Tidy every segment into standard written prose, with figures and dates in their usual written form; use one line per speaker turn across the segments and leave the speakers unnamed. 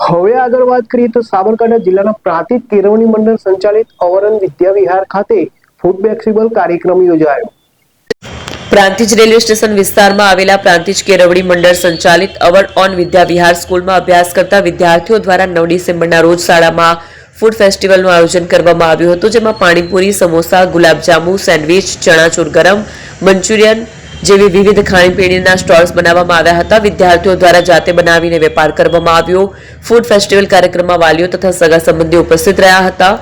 હવે આગળ વાત કરીએ તો સાબરકાંઠા જિલ્લાના પ્રાંતિજ કેળવણી મંડળ સંચાલિત અવરણ વિદ્યા વિહાર ખાતે ફૂડ ફેસ્ટિવલ કાર્યક્રમ યોજાયો।
પ્રાંતિજ રેલવે સ્ટેશન વિસ્તારમાં આવેલા પ્રાંતિજ કેળવણી મંડળ સંચાલિત અવર્ડ ઓન વિદ્યા વિહાર સ્કૂલમાં અભ્યાસ કરતા વિદ્યાર્થીઓ દ્વારા 9 ડિસેમ્બરના રોજ શાળામાં ફૂડ ફેસ્ટિવલનું આયોજન કરવામાં આવ્યું હતું, જેમાં પાણીપુરી, સમોસા, ગુલાબજાંબુ, સેન્ડવિચ, ચણાચૂર ગરમ, મંચુરિયન જેવી વિવિધ ખાણીપીણીના સ્ટોલ્સ બનાવવામાં આવ્યા હતા। વિદ્યાર્થીઓ દ્વારા જાતે બનાવીને વેપાર કરવામાં આવ્યો। ફૂડ ફેસ્ટિવલ કાર્યક્રમમાં વાલીઓ તથા સગા સંબંધીઓ ઉપસ્થિત રહ્યા હતા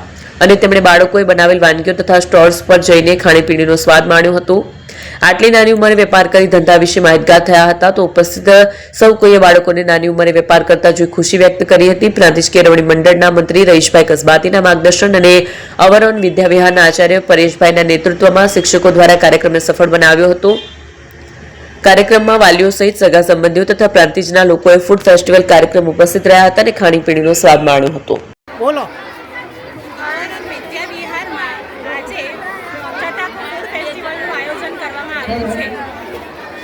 અને તેમણે બાળકોએ બનાવેલ વાનગીઓ તથા સ્ટોલ્સ પર જઈને ખાણીપીણીનો સ્વાદ માણ્યો હતો। આટલી નાની ઉંમરે વેપાર કરી ધંધા વિશે માહિતગાર થયા હતા તો ઉપસ્થિત સૌ કોઈએ બાળકોને નાની ઉંમરે વેપાર કરતા જોઈ ખુશી વ્યક્ત કરી હતી। પ્રાંતિજ કેળવણી મંડળના મંત્રી રહીશભાઈ કસબાતીના માર્ગદર્શન અને અવરણ વિદ્યા વિહારના આચાર્ય પરેશભાઈના નેતૃત્વમાં શિક્ષકો દ્વારા કાર્યક્રમને સફળ બનાવ્યો હતો। કાર્યક્રમમાં વાલીઓ સહિત સગા સંબંધીઓ તથા પ્રાંતિજના લોકોએ ફૂડ ફેસ્ટિવલ કાર્યક્રમ ઉપસ્થિત રહ્યા હતા અને ખાણીપીણીનો સ્વાદ માણ્યો હતો।
બોલો
અવરણ વિદ્યા વિહારમાં આજે ચટાકો ફૂડ ફેસ્ટિવલનું આયોજન કરવામાં આવ્યું છે।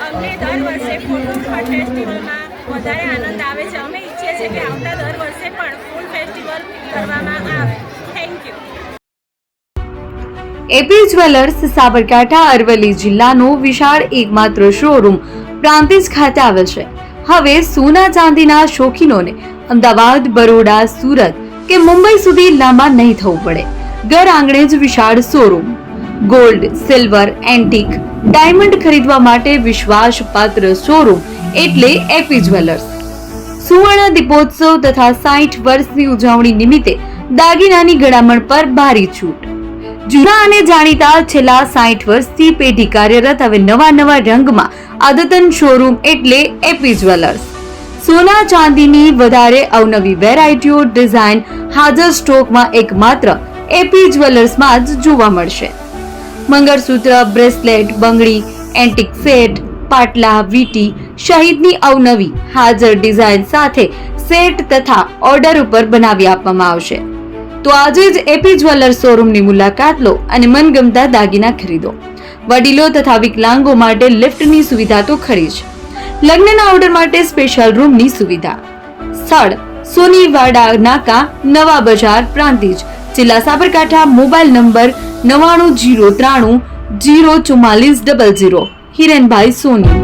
અમને દર વર્ષે ફૂડ ફેસ્ટિવલમાં વધારે આનંદ આવે છે। અમે ઈચ્છીએ છીએ કે આવતા દર વર્ષે પણ ફૂડ ફેસ્ટિવલ કરવામાં આવે। Thank you.
AP jewellers Sabarkantha Aravalli જિલ્લાનો વિશાળ એકમાત્ર શોરૂમ પ્રાંતિજ ખાતે આવેલ છે। હવે સોના ચાંદીના શોખીનોને અમદાવાદ, બરોડા, સુરત કે મુંબઈ સુધી લાંબા નહીં થવું પડે। ઘર આંગણે જ વિશાળ showroom. Gold, silver, antique, diamond ખરીદવા માટે વિશ્વાસપાત્ર શોરૂમ એટલે એપી જ્વેલર્સ। સુવર્ણ દીપોત્સવ તથા 60 વર્ષની ઉજવણી નિમિત્તે દાગીનાની ગળામણ પર ભારી છૂટ। જૂના અને જાણીતા છેલ્લા 60 વર્ષથી પેઢી કાર્યરત હવે નવા રંગમાં અદ્યતન શોરૂમ એટલે એપી જ્વેલર્સ। સોના ચાંદીની વધારે અવનવી વેરાયટીઓ, ડિઝાઇન હાજર સ્ટોકમાં એકમાત્ર એપી જ્વેલર્સમાં જ જોવા મળશે। મંગળસૂત્ર, બ્રેસલેટ, બંગડી, એન્ટિક સેટ, પાટલા, વીટી સહિતની અવનવી હાજર ડિઝાઇન સાથે સેટ તથા ઓર્ડર ઉપર બનાવી આપવામાં આવશે। તો આજે જ એપી જ્વેલર્સ શોરૂમની મુલાકાત લો અને મનગમતા દાગીના ખરીદો। વડીલો તથા વિકલાંગો માટે લિફ્ટની સુવિધા તો ખરી જ, લગ્નના ઓર્ડર માટે સ્પેશિયલ રૂમની સુવિધા। સ્થળ સોનીવાડા નાકા, નવા બજાર, પ્રાંતિજ, જિલ્લા સાબરકાંઠા। Mobile number 9903 04400। હિરેનભાઈ સોની।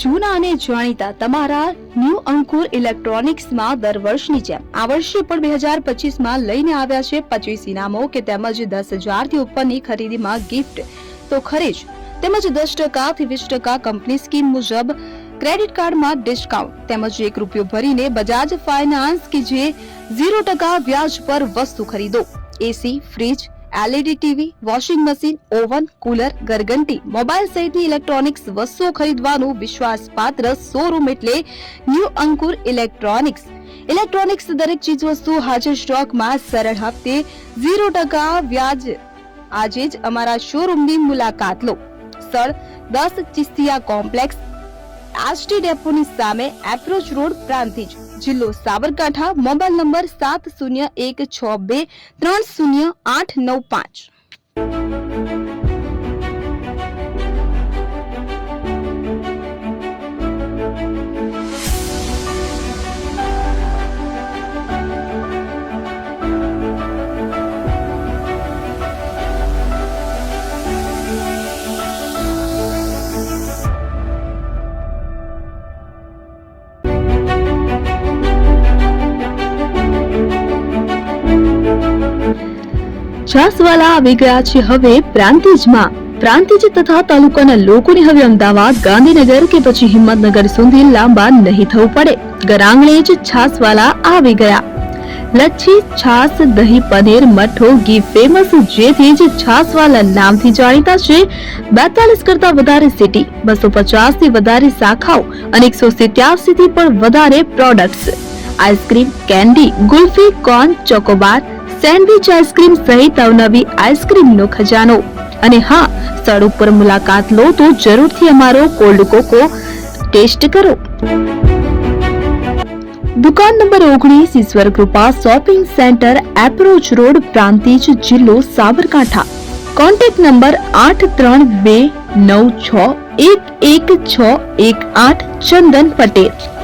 જૂના અને જાણીતા તમારા ન્યૂ અંકુર ઇલેક્ટ્રોનિક્સમાં દર વર્ષની જેમ આ વર્ષે પણ 2025માં લઈને આવ્યા છે 25 ઇનામો કે તેમજ 10,000 થી ઉપરની ખરીદીમાં ગિફ્ટ તો ખરી જ, તેમજ 10% થી 20% કંપની સ્કીમ મુજબ ક્રેડિટ કાર્ડમાં ડિસ્કાઉન્ટ તેમજ ₹1 ભરીને બજાજ ફાઇનાન્સ કે જે 0% વ્યાજ પર વસ્તુ ખરીદો। AC, fridge, LED TV, washing machine, oven, cooler, ગરગંટી, મોબાઈલ સહિતની ઇલેક્ટ્રોનિક્સ વસ્તુઓ ખરીદવાનું વિશ્વાસપાત્ર શોરૂમ એટલે ન્યૂ અંકુર ઇલેક્ટ્રોનિક્સ। ઇલેક્ટ્રોનિક્સ દરેક ચીજ વસ્તુ હાજર સ્ટોકમાં સરળ હપ્તે 0% વ્યાજ। આજે જ અમારા શોરૂમની મુલાકાત લો। સ્થળ 10 ચિસ્તિયા કોમ્પ્લેક્સ, આરટી ડેપોની સામે, એપ્રોચ રોડ, પ્રાંતિજ, જિલ્લો સાબરકાંઠા। Mobile number 7016230895। છાસવાલા આવી ગયા છે હવે પ્રાંતિજમાં। પ્રાંતિજ તથા તાલુકાના લોકોને હવે અમદાવાદ, ગાંધીનગર કે પછી હિંમતનગર સુધી લાંબા નહીં થવું પડે। ઘર આંગણે જ છાસવાલા આવી ગયા। લચ્છી, છાસ, દહીં, પનીર, મઠો, ઘી ફેમસ, જેથી જ છાસવાલા નામથી જાણીતા છે। 42 કરતા વધારે સિટી, 250 થી વધારે શાખાઓ અને 187 થી પણ વધારે products. Ice cream, candy, kulfi, corn, Chocobar, sandwich ice cream સહિત અવનવી આઈસ્ક્રીમનો ખજાનો। અને હા, સ્થળ ઉપર મુલાકાત લો તો જરૂરથી અમારો કોલ્ડ કોકો ટેસ્ટ કરો। दुकान नंबर 19 ईश्वर कृपा shopping centre approach road Prantij जिल्लो साबरकांठा। कॉन्टेक्ट नंबर 8329 96116118 ચંદન પટેલ.